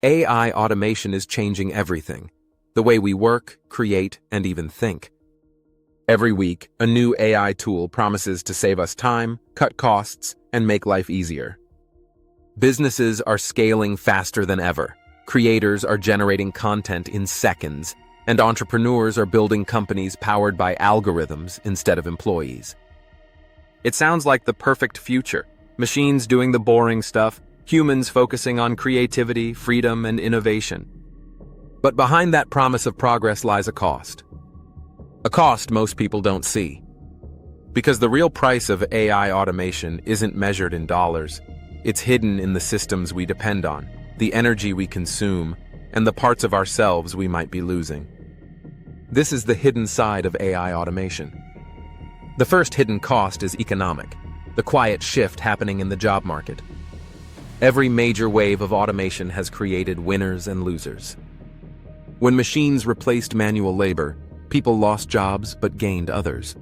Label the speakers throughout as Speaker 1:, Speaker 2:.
Speaker 1: AI automation is changing everything, the way we work, create, and even think. Every week, a new AI tool promises to save us time, cut costs, and make life easier. Businesses are scaling faster than ever. Creators are generating content in seconds, and entrepreneurs are building companies powered by algorithms instead of employees. It sounds like the perfect future. Machines doing the boring stuff, humans focusing on creativity, freedom, and innovation. But behind that promise of progress lies a cost. A cost most people don't see. Because the real price of AI automation isn't measured in dollars. It's hidden in the systems we depend on, the energy we consume, and the parts of ourselves we might be losing. This is the hidden side of AI automation. The first hidden cost is economic, the quiet shift happening in the job market. Every major wave of automation has created winners and losers. When machines replaced manual labor, people lost jobs but gained others.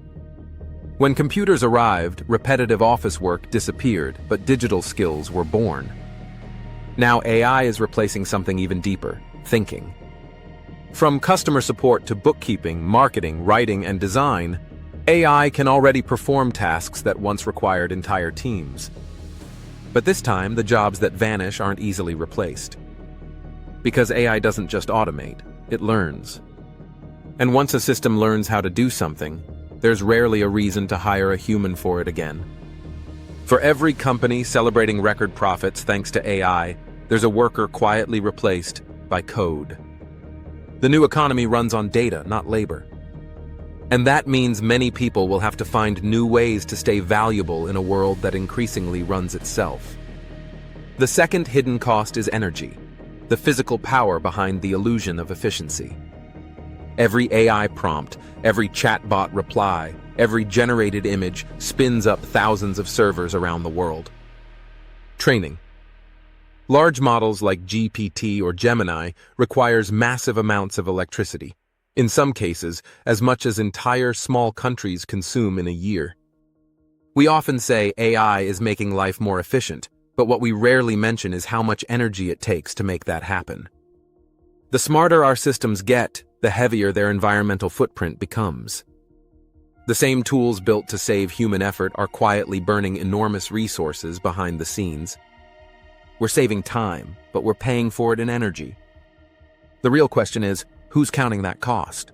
Speaker 1: When computers arrived, repetitive office work disappeared, but digital skills were born. Now AI is replacing something even deeper, thinking. From customer support to bookkeeping, marketing, writing, and design, AI can already perform tasks that once required entire teams. But this time, the jobs that vanish aren't easily replaced. Because AI doesn't just automate, it learns. And once a system learns how to do something, there's rarely a reason to hire a human for it again. For every company celebrating record profits thanks to AI, there's a worker quietly replaced by code. The new economy runs on data, not labor. And that means many people will have to find new ways to stay valuable in a world that increasingly runs itself. The second hidden cost is energy, the physical power behind the illusion of efficiency. Every AI prompt, every chatbot reply, every generated image spins up thousands of servers around the world. Training. Large models like GPT or Gemini requires massive amounts of electricity. In some cases, as much as entire small countries consume in a year. We often say AI is making life more efficient, but what we rarely mention is how much energy it takes to make that happen. The smarter our systems get, the heavier their environmental footprint becomes. The same tools built to save human effort are quietly burning enormous resources behind the scenes. We're saving time, but we're paying for it in energy. The real question is, who's counting that cost?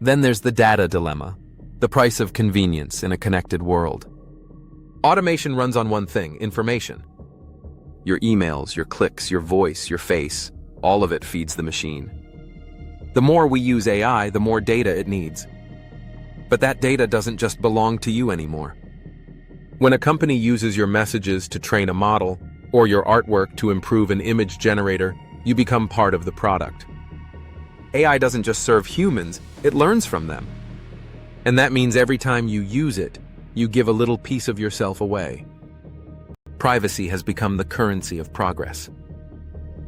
Speaker 1: Then there's the data dilemma, the price of convenience in a connected world. Automation runs on one thing, information. Your emails, your clicks, your voice, your face, all of it feeds the machine. The more we use AI, the more data it needs. But that data doesn't just belong to you anymore. When a company uses your messages to train a model, or your artwork to improve an image generator, you become part of the product. AI doesn't just serve humans, it learns from them. And that means every time you use it, you give a little piece of yourself away. Privacy has become the currency of progress.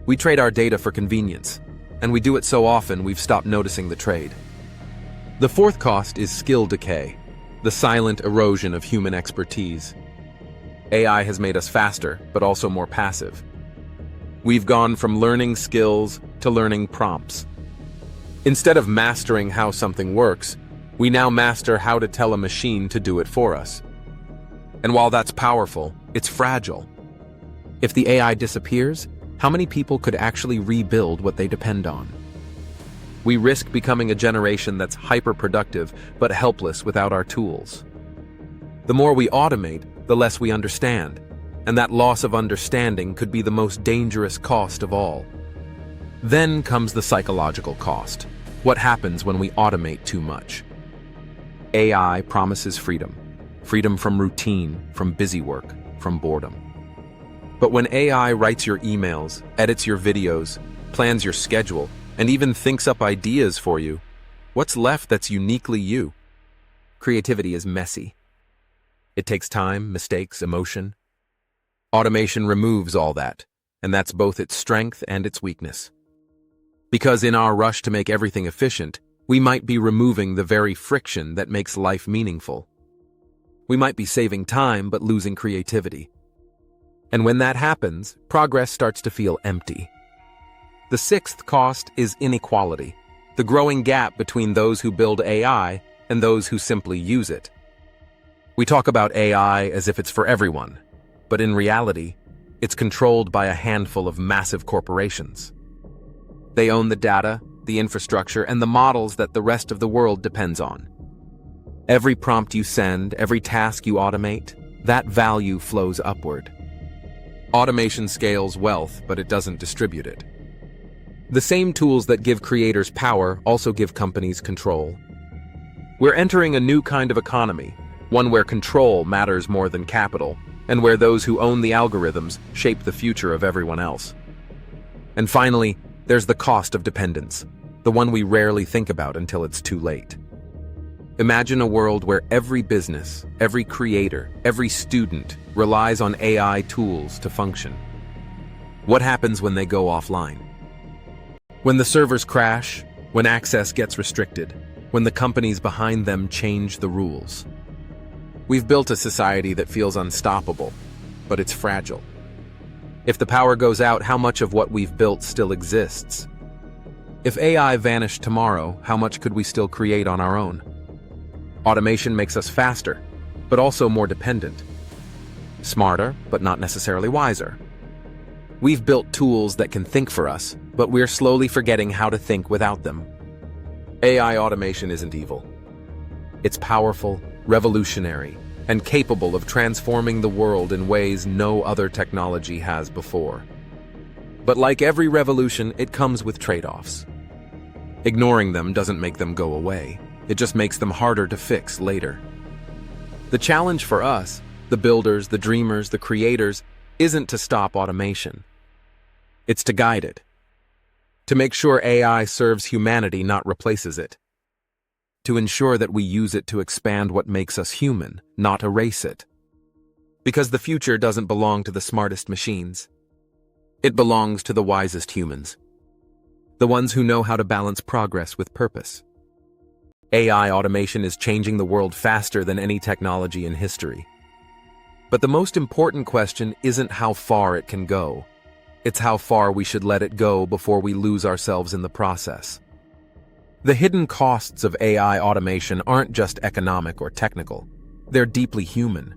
Speaker 1: We trade our data for convenience, and we do it so often we've stopped noticing the trade. The fourth cost is skill decay, the silent erosion of human expertise. AI has made us faster, but also more passive. We've gone from learning skills to learning prompts. Instead of mastering how something works, we now master how to tell a machine to do it for us. And while that's powerful, it's fragile. If the AI disappears, how many people could actually rebuild what they depend on? We risk becoming a generation that's hyper-productive but helpless without our tools. The more we automate, the less we understand, and that loss of understanding could be the most dangerous cost of all. Then comes the psychological cost. What happens when we automate too much? AI promises freedom. Freedom from routine, from busy work, from boredom. But when AI writes your emails, edits your videos, plans your schedule, and even thinks up ideas for you, what's left that's uniquely you? Creativity is messy. It takes time, mistakes, emotion. Automation removes all that, and that's both its strength and its weakness. Because in our rush to make everything efficient, we might be removing the very friction that makes life meaningful. We might be saving time but losing creativity. And when that happens, progress starts to feel empty. The sixth cost is inequality, the growing gap between those who build AI and those who simply use it. We talk about AI as if it's for everyone, but in reality, it's controlled by a handful of massive corporations. They own the data, the infrastructure, and the models that the rest of the world depends on. Every prompt you send, every task you automate, that value flows upward. Automation scales wealth, but it doesn't distribute it. The same tools that give creators power also give companies control. We're entering a new kind of economy, one where control matters more than capital, and where those who own the algorithms shape the future of everyone else. And finally, there's the cost of dependence, the one we rarely think about until it's too late. Imagine a world where every business, every creator, every student relies on AI tools to function. What happens when they go offline? When the servers crash, when access gets restricted, when the companies behind them change the rules. We've built a society that feels unstoppable, but it's fragile. If the power goes out, how much of what we've built still exists? If AI vanished tomorrow, how much could we still create on our own? Automation makes us faster, but also more dependent. Smarter, but not necessarily wiser. We've built tools that can think for us, but we're slowly forgetting how to think without them. AI automation isn't evil. It's powerful, revolutionary, and capable of transforming the world in ways no other technology has before. But like every revolution, it comes with trade-offs. Ignoring them doesn't make them go away. It just makes them harder to fix later. The challenge for us, the builders, the dreamers, the creators, isn't to stop automation. It's to guide it. To make sure AI serves humanity, not replaces it. To ensure that we use it to expand what makes us human, not erase it. Because the future doesn't belong to the smartest machines. It belongs to the wisest humans. The ones who know how to balance progress with purpose. AI automation is changing the world faster than any technology in history. But the most important question isn't how far it can go. It's how far we should let it go before we lose ourselves in the process. The hidden costs of AI automation aren't just economic or technical. They're deeply human.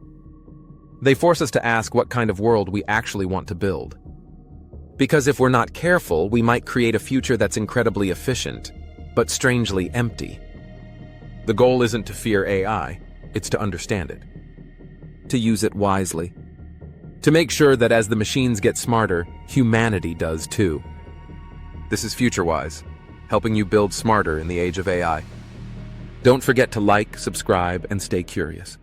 Speaker 1: They force us to ask what kind of world we actually want to build. Because if we're not careful, we might create a future that's incredibly efficient, but strangely empty. The goal isn't to fear AI, it's to understand it. To use it wisely. To make sure that as the machines get smarter, humanity does too. This is FutureWise, helping you build smarter in the age of AI. Don't forget to like, subscribe, and stay curious.